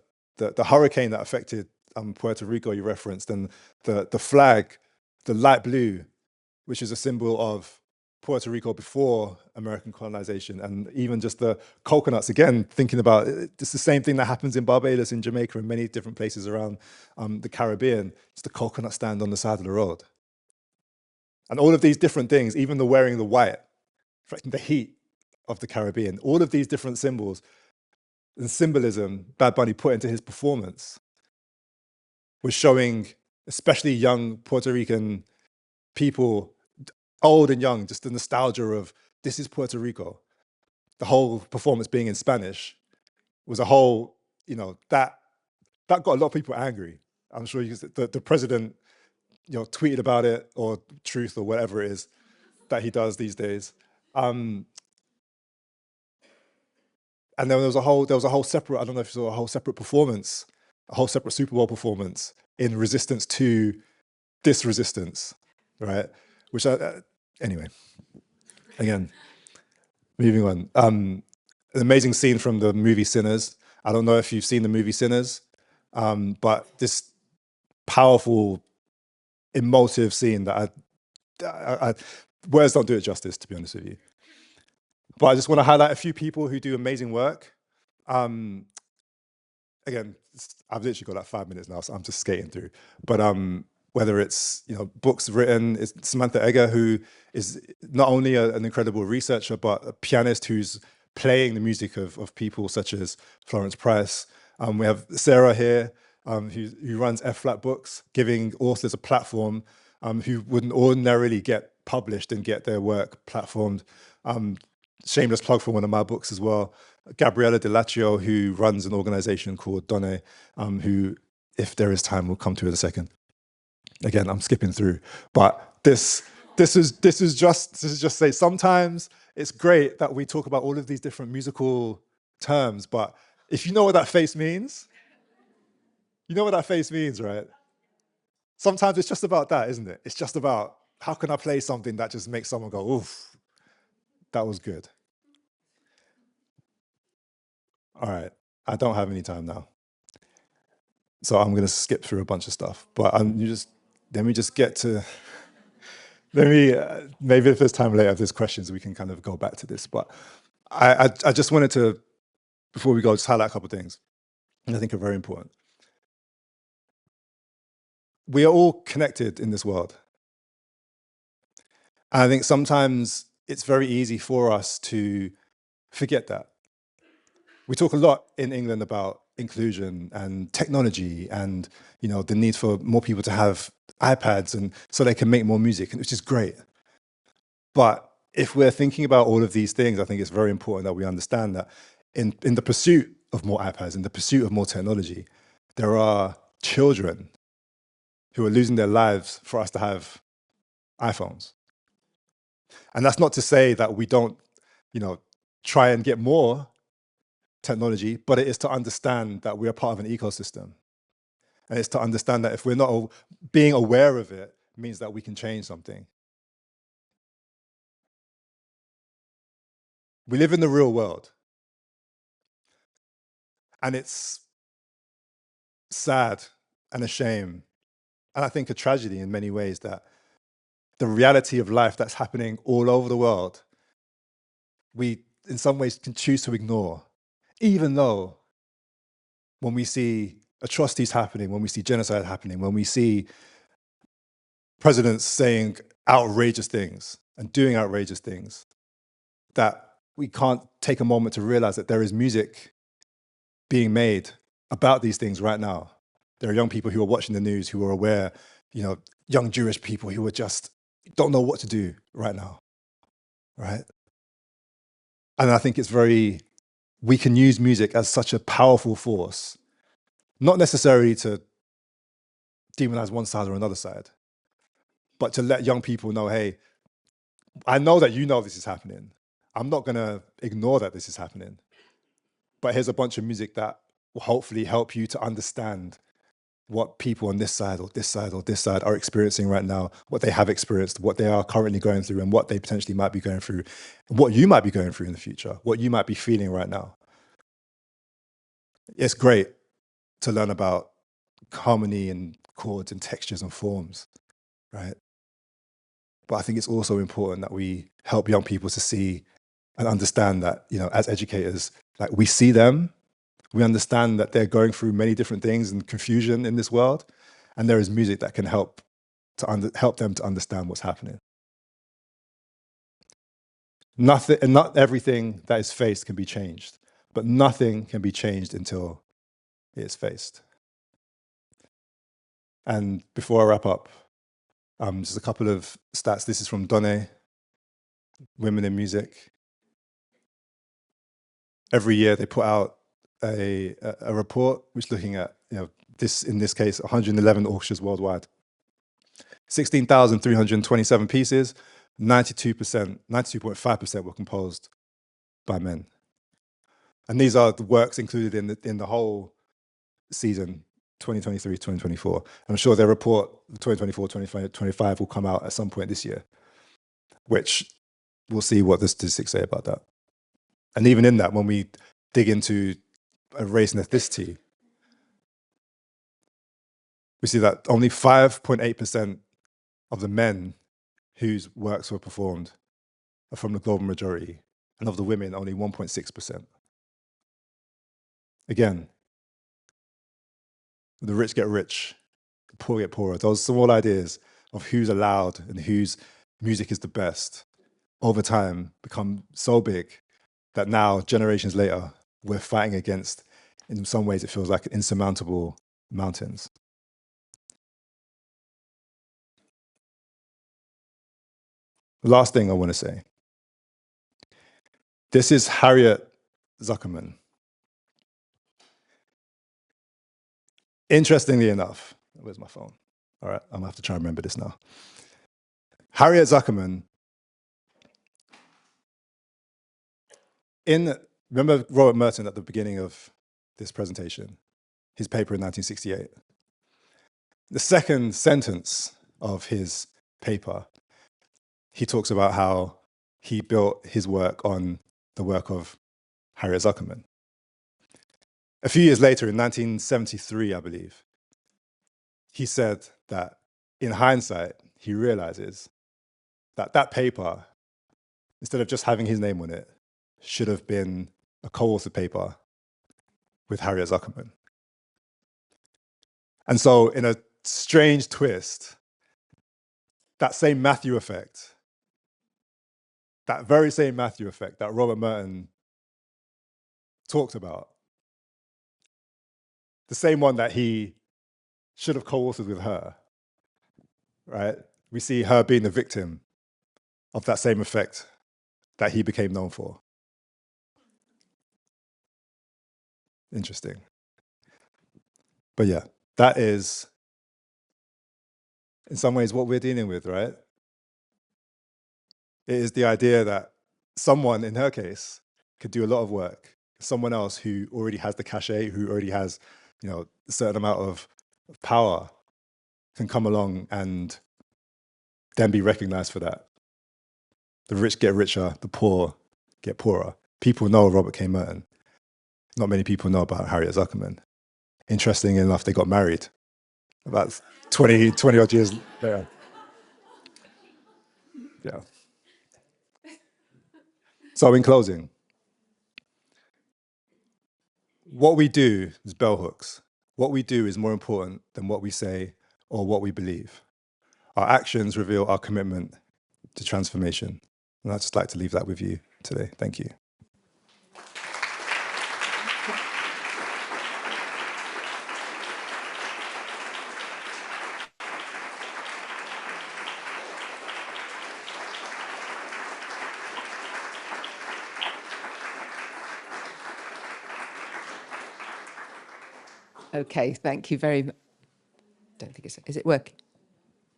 hurricane that affected Puerto Rico you referenced, and the flag, the light blue, which is a symbol of Puerto Rico before American colonization, and even just the coconuts, again, thinking about it's the same thing that happens in Barbados, in Jamaica, and many different places around the Caribbean. It's the coconut stand on the side of the road. And all of these different things, even the wearing the white, reflecting the heat of the Caribbean, all of these different symbols and symbolism Bad Bunny put into his performance was showing, especially young Puerto Rican people, old and young, just the nostalgia of this is Puerto Rico. The whole performance being in Spanish was a whole, that got a lot of people angry. I'm sure the president, tweeted about it, or Truth, or whatever it is that he does these days. And then there was a whole separate, I don't know if you saw, a whole separate performance, a whole separate Super Bowl performance in resistance to this resistance, right? Which anyway, again, moving on. An amazing scene from the movie Sinners. I don't know if you've seen the movie Sinners, but this powerful, emotive scene that words don't do it justice, to be honest with you. But I just want to highlight a few people who do amazing work. Again, I've literally got like 5 minutes now, so I'm just skating through. But whether it's books written, it's Samantha Egger, who is not only an incredible researcher, but a pianist who's playing the music of people such as Florence Price. We have Sarah here, who runs F-Flat Books, giving authors a platform who wouldn't ordinarily get published and get their work platformed. Shameless plug for one of my books as well. Gabriella Delaccio, who runs an organization called Donne, who, if there is time, we'll come to in a second. Again, I'm skipping through, but this this is just say sometimes it's great that we talk about all of these different musical terms, but if you know what that face means, you know what that face means, right? Sometimes it's just about that, isn't it? It's just about how can I play something that just makes someone go, oof, that was good. All right, I don't have any time now, so I'm gonna skip through a bunch of stuff. But let me just get to. Let me maybe if there's time later, if there's questions, we can kind of go back to this. But I just wanted to, before we go, just highlight a couple of things, and I think are very important. We are all connected in this world, and I think sometimes it's very easy for us to forget that. We talk a lot in England about inclusion and technology and the need for more people to have iPads and so they can make more music, which is great. But if we're thinking about all of these things, I think it's very important that we understand that in the pursuit of more iPads, in the pursuit of more technology, there are children who are losing their lives for us to have iPhones. And that's not to say that we don't, try and get more technology, but it is to understand that we are part of an ecosystem. And it's to understand that if we're not being aware of it, means that we can change something. We live in the real world. And it's sad and a shame, and I think a tragedy in many ways, that the reality of life that's happening all over the world, we in some ways can choose to ignore, even though when we see atrocities happening, when we see genocide happening, when we see presidents saying outrageous things and doing outrageous things, that we can't take a moment to realize that there is music being made about these things right now. There are young people who are watching the news who are aware, young Jewish people who are just don't know what to do right now, right? And I think we can use music as such a powerful force, not necessarily to demonize one side or another side, but to let young people know, hey, I know that you know this is happening. I'm not gonna ignore that this is happening, but here's a bunch of music that will hopefully help you to understand what people on this side or this side or this side are experiencing right now, what they have experienced, what they are currently going through, and what they potentially might be going through, what you might be going through in the future, what you might be feeling right now. It's great to learn about harmony and chords and textures and forms, right? But I think it's also important that we help young people to see and understand that, as educators, like we see them, we understand that they're going through many different things and confusion in this world, and there is music that can help help them to understand what's happening. Nothing, and not everything that is faced can be changed, but nothing can be changed until it is faced. And before I wrap up, just a couple of stats. This is from Donne, Women in Music. Every year they put out a report which looking at, this, in this case, 111 orchestras worldwide. 16,327 pieces, 92.5% were composed by men. And these are the works included in the whole season, 2023, 2024. I'm sure their report, 2024, 2025 will come out at some point this year, which we'll see what the statistics say about that. And even in that, when we dig into race and ethnicity, we see that only 5.8% of the men whose works were performed are from the global majority, and of the women, only 1.6%. Again, the rich get rich, the poor get poorer. Those small ideas of who's allowed and whose music is the best over time become so big that now, generations later, we're fighting against, in some ways, it feels like insurmountable mountains. Last thing I want to say. This is Harriet Zuckerman. Interestingly enough, where's my phone? All right, I'm gonna have to try and remember this now. Harriet Zuckerman, remember Robert Merton at the beginning of this presentation, his paper in 1968. The second sentence of his paper, he talks about how he built his work on the work of Harriet Zuckerman. A few years later, in 1973, I believe, he said that in hindsight, he realizes that that paper, instead of just having his name on it, should have been a co-authored paper with Harriet Zuckerman. And so in a strange twist, that same Matthew effect, that very same Matthew effect that Robert Merton talked about, the same one that he should have co-authored with her, right? We see her being the victim of that same effect that he became known for. Interesting. But yeah, that is, in some ways, what we're dealing with, right? It is the idea that someone, in her case, could do a lot of work. Someone else who already has the cachet, who already has, a certain amount of power, can come along and then be recognized for that. The rich get richer, the poor get poorer. People know Robert K. Merton. Not many people know about Harriet Zuckerman. Interesting enough, they got married about 20 odd years later. Yeah. So in closing, what we do is bell hooks. What we do is more important than what we say or what we believe. Our actions reveal our commitment to transformation. And I'd just like to leave that with you today. Thank you. Okay, thank you very much. Don't think is it working?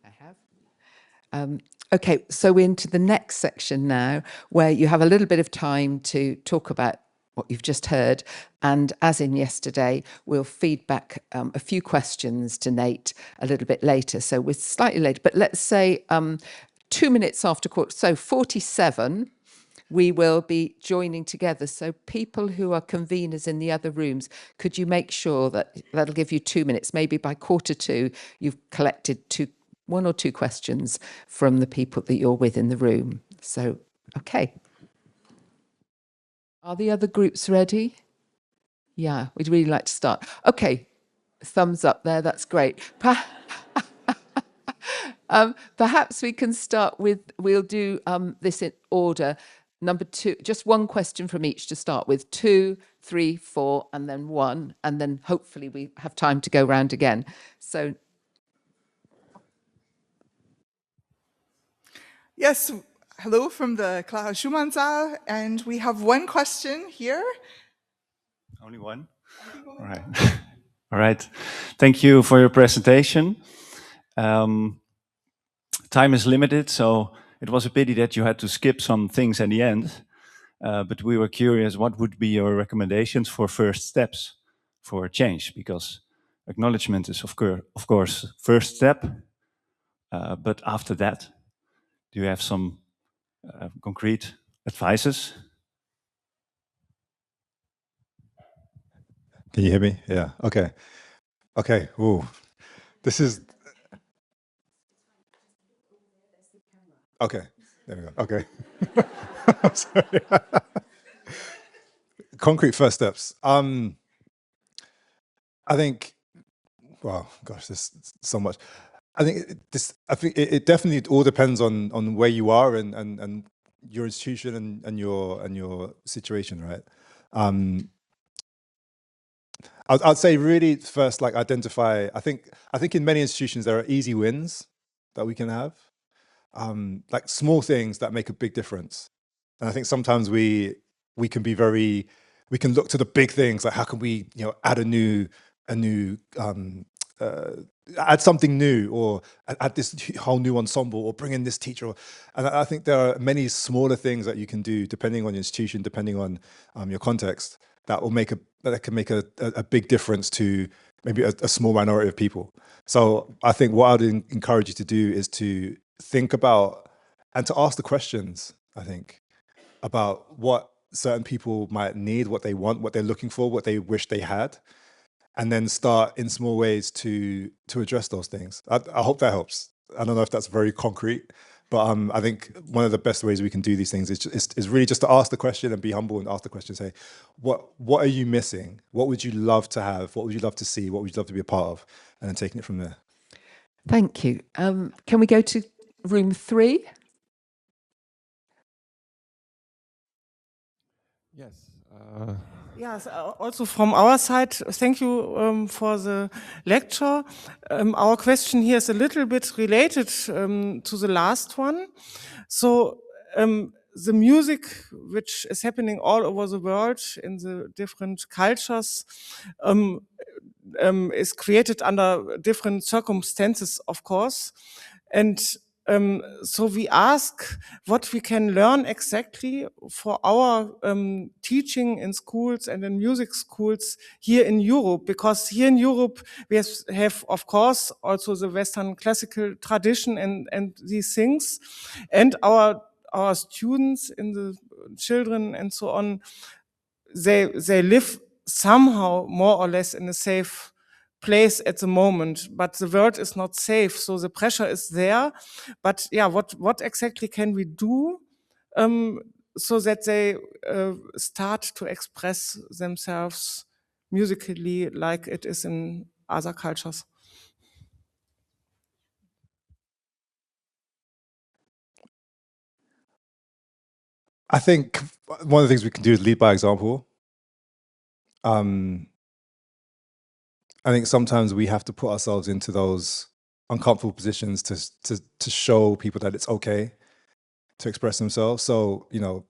I have. Okay, so we're into the next section now, where you have a little bit of time to talk about what you've just heard. And as in yesterday, we'll feed back a few questions to Nate a little bit later. So we're slightly later, but let's say 2 minutes after quarter, so 47, we will be joining together. So people who are conveners in the other rooms, could you make sure that that'll give you 2 minutes? Maybe by quarter two, you've collected one or two questions from the people that you're with in the room. So, okay. Are the other groups ready? Yeah, we'd really like to start. Okay, thumbs up there, that's great. Perhaps we can start with, we'll do this in order. Number two, just one question from each to start with. 2, 3, 4, and then 1. And then hopefully we have time to go round again. So. Yes, hello from the Clara Schumann Saal. And we have one question here. Only one? All right. All right. Thank you for your presentation. Time is limited, so it was a pity that you had to skip some things at the end. But we were curious, what would be your recommendations for first steps for change? Because acknowledgement is, of course, first step. But after that, do you have some concrete advices? Can you hear me? Yeah. Okay. Okay. Ooh. This is. Okay. There we go. Okay. I'm sorry. Concrete first steps. I think. Well, gosh, there's so much. I think it definitely all depends on where you are and your institution and your situation, right? I'd say really first, like, identify. I think in many institutions there are easy wins that we can have, like small things that make a big difference. And I think sometimes we can look to the big things, like how can we add a new add something new, or add this whole new ensemble, or bring in this teacher. And I think there are many smaller things that you can do depending on your institution, depending on your context, that can make a big difference to maybe a small minority of people. So I think what I'd encourage you to do is to think about and to ask the questions, I think, about what certain people might need, what they want, what they're looking for, what they wish they had, and then start in small ways to address those things. I hope that helps. I don't know if that's very concrete, but I think one of the best ways we can do these things is really just to ask the question and be humble and ask the question, say, what are you missing? What would you love to have? What would you love to see? What would you love to be a part of? And then taking it from there. Thank you. Can we go to room 3? Yes. Yes, also from our side, thank you for the lecture. Our question here is a little bit related to the last one. So the music which is happening all over the world in the different cultures is created under different circumstances, of course. And so we ask what we can learn exactly for our teaching in schools and in music schools here in Europe, because here in Europe we have of course also the Western classical tradition and these things, and our students and the children and so on, they live somehow more or less in a safe place at the moment, but the world is not safe, so the pressure is there. But yeah, what exactly can we do so that they start to express themselves musically like it is in other cultures? I think one of the things we can do is lead by example. I think sometimes we have to put ourselves into those uncomfortable positions to show people that it's okay to express themselves. So, you know,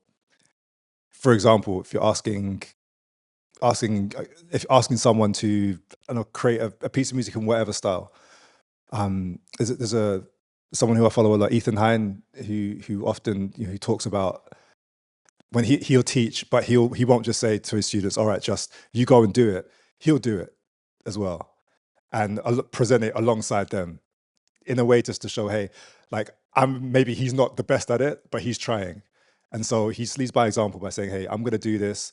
for example, if you're asking someone to create a piece of music in whatever style, there's someone who I follow a lot, Ethan Hine, who often he talks about when he'll teach, but he won't just say to his students, all right, just you go and do it. He'll do it as well and present it alongside them in a way just to show, hey, like maybe he's not the best at it, but he's trying. And so he leads by example by saying, hey, I'm going to do this.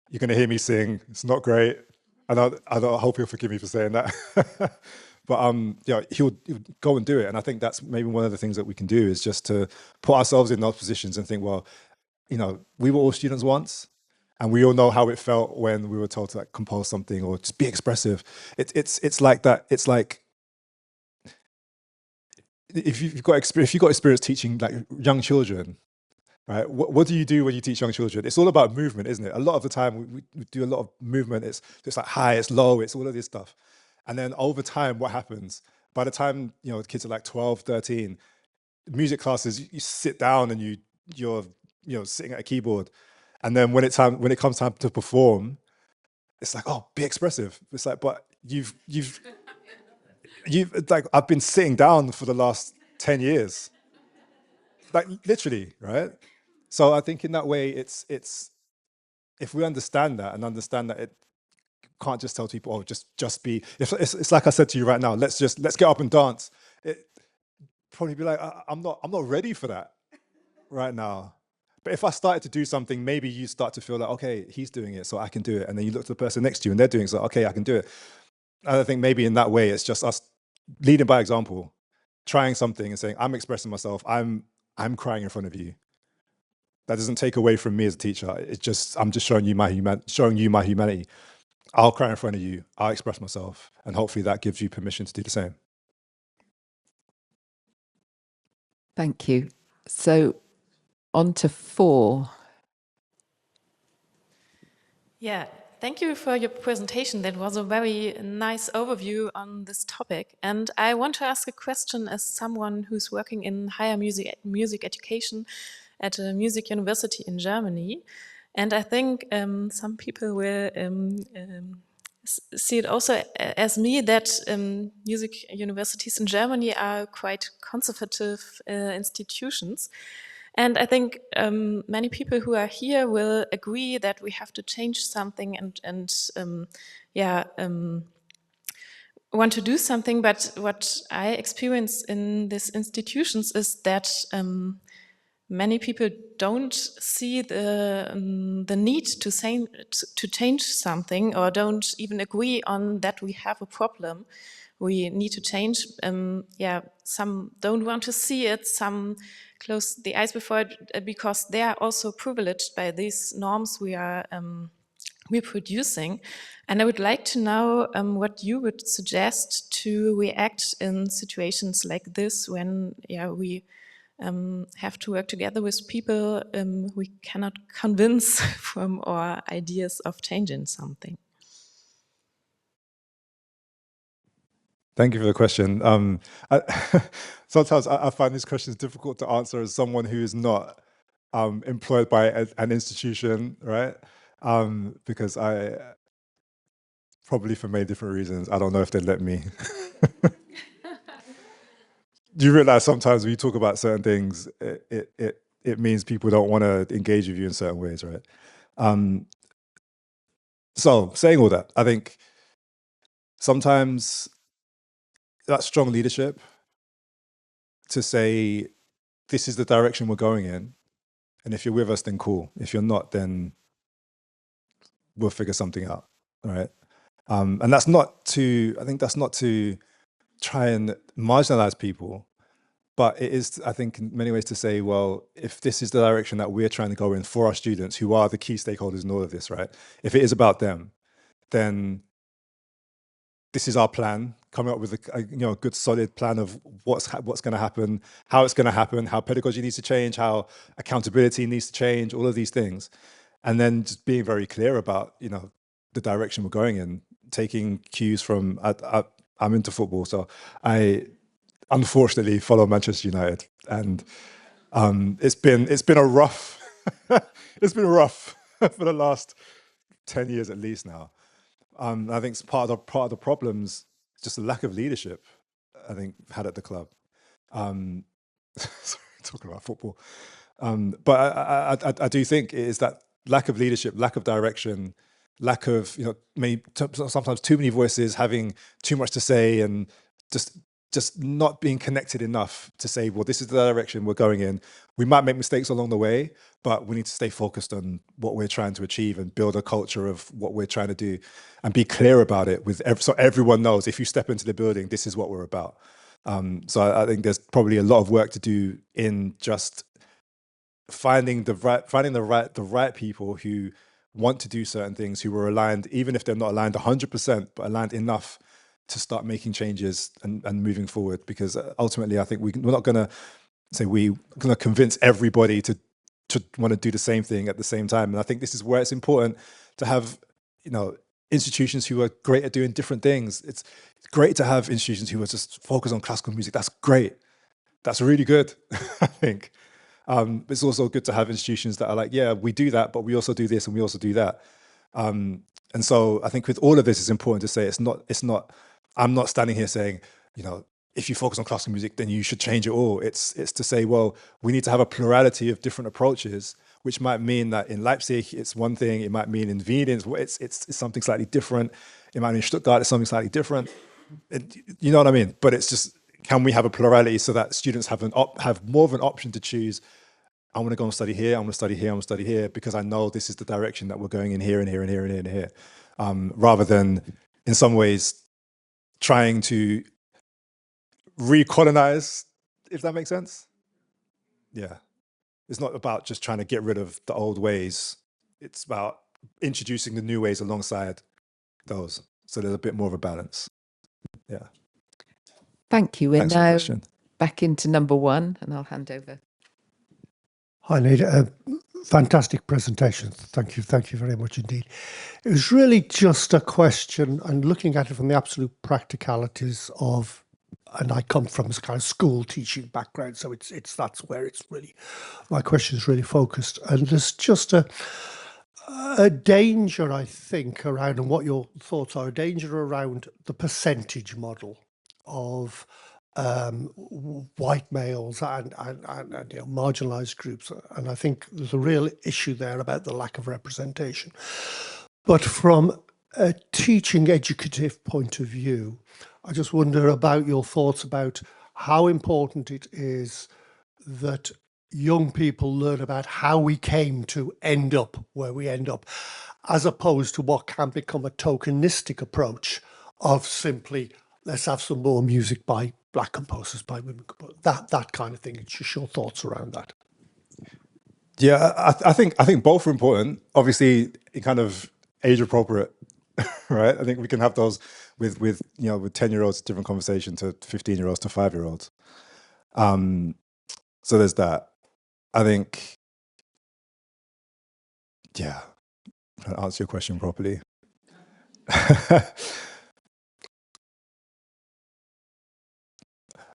You're going to hear me sing. It's not great. I hope he'll forgive me for saying that. But yeah, he'll go and do it. And I think that's maybe one of the things that we can do is just to put ourselves in those positions and think, well, you know, we were all students once, and we all know how it felt when we were told to like compose something or just be expressive. It's like that. It's like if you've got experience teaching like young children, right? What do you do when you teach young children? It's all about movement, isn't it? A lot of the time we do a lot of movement. It's just like high, it's low, it's all of this stuff. And then over time, what happens? By the time, you know, kids are like 12, 13, music classes, you sit down and you're sitting at a keyboard. And then when it comes time to perform, it's like, oh, be expressive. It's like, but you've like, I've been sitting down for the last 10 years. Like literally, right? So I think in that way, it's if we understand that and understand that it can't just tell people, oh, just be. It's like I said to you right now. Let's get up and dance. It probably be like, I'm not ready for that right now. But if I started to do something, maybe you start to feel like, okay, he's doing it, so I can do it. And then you look to the person next to you and they're doing it, so okay, I can do it. And I think maybe in that way, it's just us leading by example, trying something and saying, I'm expressing myself. I'm crying in front of you. That doesn't take away from me as a teacher. I'm just showing you my humanity. I'll cry in front of you. I'll express myself, and hopefully that gives you permission to do the same. Thank you. So on to 4. Yeah, thank you for your presentation. That was a very nice overview on this topic. And I want to ask a question as someone who's working in higher music education at a music university in Germany. And I think some people will see it also as me that music universities in Germany are quite conservative institutions. And I think many people who are here will agree that we have to change something and want to do something. But what I experience in these institutions is that many people don't see the need to change something, or don't even agree on that we have a problem. We need to change. Some don't want to see it. Some close the eyes before it because they are also privileged by these norms we are reproducing. And I would like to know what you would suggest to react in situations like this when we have to work together with people we cannot convince from our ideas of changing something. Thank you for the question. Sometimes I find these questions difficult to answer as someone who is not employed by an institution, right? Because I, probably for many different reasons, I don't know if they'd let me. Do you realize sometimes when you talk about certain things, it means people don't want to engage with you in certain ways, right? So saying all that, I think sometimes that strong leadership to say, this is the direction we're going in, and if you're with us, then cool. If you're not, then we'll figure something out, right? And that's not to, I think that's not to try and marginalize people, but it is, I think, in many ways to say, well, if this is the direction that we're trying to go in for our students, who are the key stakeholders in all of this, right? If it is about them, then this is our plan, coming up with a good solid plan of what's going to happen, how it's going to happen, how pedagogy needs to change, how accountability needs to change, all of these things. And then just being very clear about, the direction we're going in, taking cues from, I'm into football, so I unfortunately follow Manchester United, and it's been a rough, it's been rough for the last 10 years at least now. I think part of the problems, just a lack of leadership, I think, had at the club. Sorry, talking about football. But I do think it is that lack of leadership, lack of direction, lack of, sometimes too many voices, having too much to say, and just not being connected enough to say, well, this is the direction we're going in. We might make mistakes along the way, but we need to stay focused on what we're trying to achieve and build a culture of what we're trying to do and be clear about it so everyone knows, if you step into the building, this is what we're about. So I think there's probably a lot of work to do in just finding the right people who want to do certain things, who are aligned, even if they're not aligned 100%, but aligned enough to start making changes and moving forward. Because ultimately, I think we're not going to say we're going to convince everybody to want to do the same thing at the same time. And I think this is where it's important to have, institutions who are great at doing different things. It's great to have institutions who are just focused on classical music. That's great. That's really good, I think. It's also good to have institutions that are like, yeah, we do that, but we also do this and we also do that. And so I think with all of this, it's important to say it's not. I'm not standing here saying, if you focus on classical music, then you should change it all. It's to say, well, we need to have a plurality of different approaches, which might mean that in Leipzig, it's one thing. It might mean in Vienna, it's something slightly different. It might mean in Stuttgart, it's something slightly different. You know what I mean? But it's just, can we have a plurality so that students have more of an option to choose? I want to go and study here. I want to study here. I want to study here because I know this is the direction that we're going in here and here and here and here and here. Rather than, in some ways, trying to recolonize, if that makes sense. Yeah. It's not about just trying to get rid of the old ways. It's about introducing the new ways alongside those. So there's a bit more of a balance. Yeah. Thank you. We're Thanks for the now question. back into number one, and I'll hand over. Hi, Nida. Fantastic presentation. Thank you very much indeed. It was really just a question, and looking at it from the absolute practicalities of, and I come from this kind of school teaching background, so that's where it's really, my question is really focused. And there's just A danger, I think, around, and what your thoughts are, a danger around the percentage model of white males and you know, marginalised groups. And I think there's a real issue there about the lack of representation. But from a teaching educative point of view, I just wonder about your thoughts about how important it is that young people learn about how we came to end up where we end up, as opposed to what can become a tokenistic approach of simply, let's have some more music by black composers, by women composers, that kind of thing. It's just your thoughts around that. Yeah, I think both are important. Obviously, kind of age appropriate, right? I think we can have those with you know, with 10-year-olds, different conversation to 15-year-olds to 5-year-olds. So there's that. I think, yeah, trying to answer your question properly.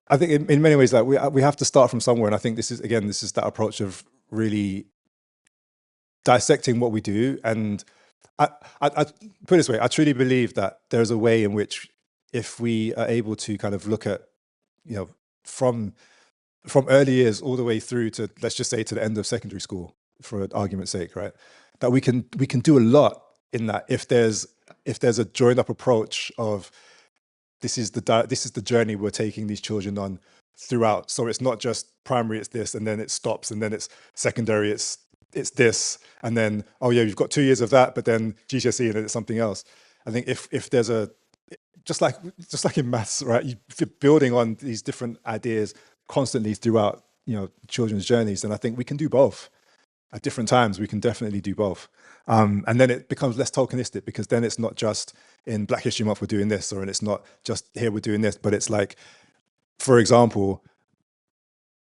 I think in many ways, like we have to start from somewhere, and I think this is that approach of really dissecting what we do. And I put it this way: I truly believe that there's a way in which, if we are able to kind of look at, you know, from early years all the way through to, let's just say, to the end of secondary school, for argument's sake, right? That we can do a lot in that if there's a joined up approach of this is the journey we're taking these children on throughout. So it's not just primary, it's this, and then it stops, and then it's secondary, it's this, and then, oh yeah, you've got 2 years of that, but then GCSE and then it's something else. I think if there's a, just like in maths, right? You're building on these different ideas constantly throughout, you know, children's journeys, and I think we can do both. At different times, we can definitely do both. And then it becomes less tokenistic, because then it's not just in Black History Month we're doing this, or it's not just here we're doing this, but it's like, for example,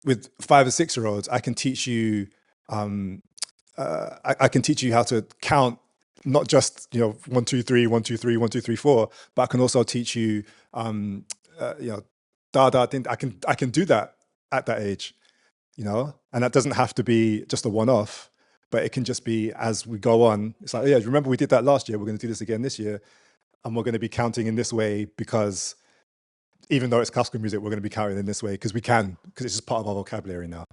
with 5 or 6-year-olds, I can teach you, I can teach you how to count, not just, you know, 1, 2, 3, 1, 2, 3, 1, 2, 3, 4, but I can also teach you, you know, I can do that at that age, you know, and that doesn't have to be just a one-off, but it can just be as we go on. It's like, yeah, remember we did that last year, we're going to do this again this year, and we're going to be counting in this way, because even though it's classical music, we're going to be counting in this way because it's just part of our vocabulary now.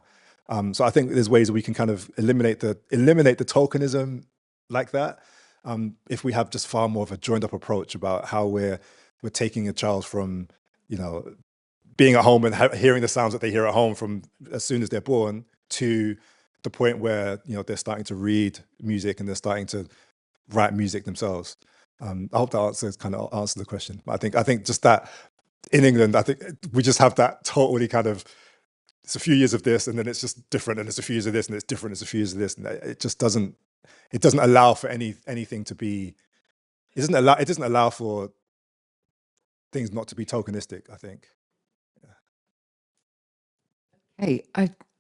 So I think there's ways that we can kind of eliminate the tokenism like that, if we have just far more of a joined up approach about how we're taking a child from, you know, being at home and hearing the sounds that they hear at home from as soon as they're born, to the point where, you know, they're starting to read music and they're starting to write music themselves. I hope that answers the question. But I think just that in England, I think we just have that totally kind of, it's a few years of this and then it's just different, and it's a few years of this and it's different, it's a few years of this, and it just doesn't allow for anything to be, it doesn't allow for things not to be tokenistic, I think. Hey,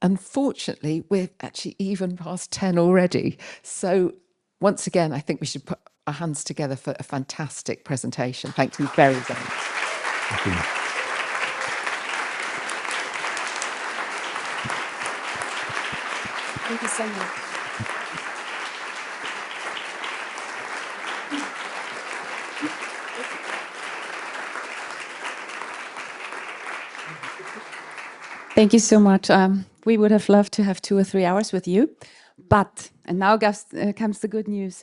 unfortunately, we're actually even past 10 already. So once again, I think we should put our hands together for a fantastic presentation. Thank you very, very much. Thank you. Thank you so much. Thank you so much. We would have loved to have 2 or 3 hours with you, but, and now comes the good news.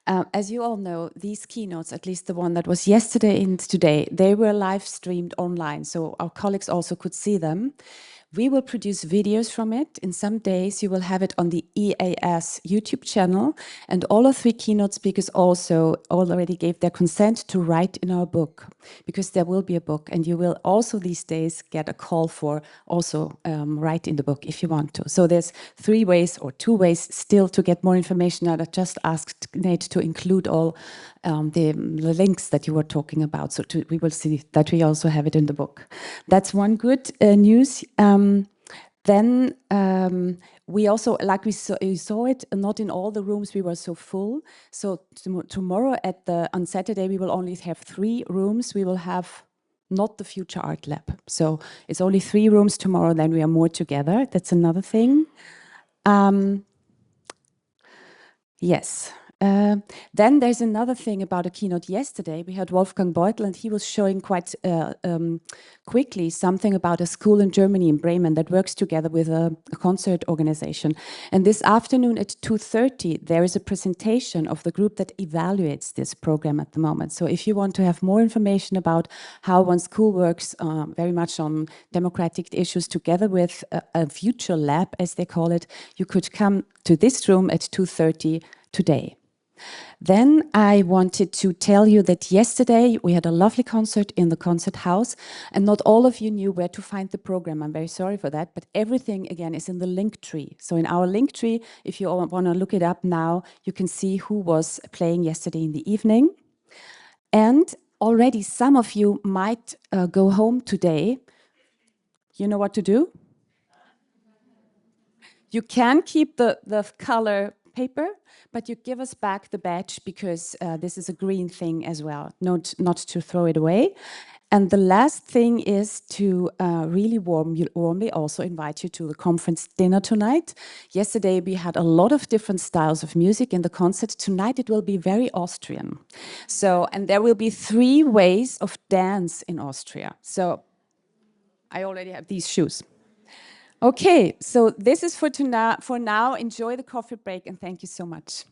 As you all know, these keynotes, at least the one that was yesterday and today, they were live streamed online, so our colleagues also could see them. We will produce videos from it. In some days, you will have it on the EAS YouTube channel. And all 3 keynote speakers also already gave their consent to write in our book, because there will be a book. And you will also these days get a call for also write in the book if you want to. So there's 3 ways or 2 ways still to get more information. I just asked Nate to include all the links that you were talking about. So we will see that we also have it in the book. That's one good news. Then we also, like you saw it, not in all the rooms we were so full. So tomorrow on Saturday, we will only have 3 rooms. We will have not the Future Art Lab. So it's only 3 rooms tomorrow, then we are more together. That's another thing. Yes. Then there's another thing about a keynote yesterday. We had Wolfgang Beutel, and he was showing quite quickly something about a school in Germany, in Bremen, that works together with a concert organization. And this afternoon at 2:30, there is a presentation of the group that evaluates this program at the moment. So if you want to have more information about how one school works very much on democratic issues together with a future lab, as they call it, you could come to this room at 2:30 today. Then I wanted to tell you that yesterday we had a lovely concert in the concert house, and not all of you knew where to find the program. I'm very sorry for that, but everything again is in the link tree. So in our link tree, if you all want to look it up now, you can see who was playing yesterday in the evening. And already some of you might go home today. You know what to do? You can keep the color paper, but you give us back the badge because this is a green thing as well, not to throw it away. And the last thing is to really warmly also invite you to the conference dinner tonight. Yesterday we had a lot of different styles of music in the concert. Tonight it will be very Austrian. So, and there will be 3 ways of dance in Austria. So I already have these shoes. Okay, so this is for now. Enjoy the coffee break and thank you so much.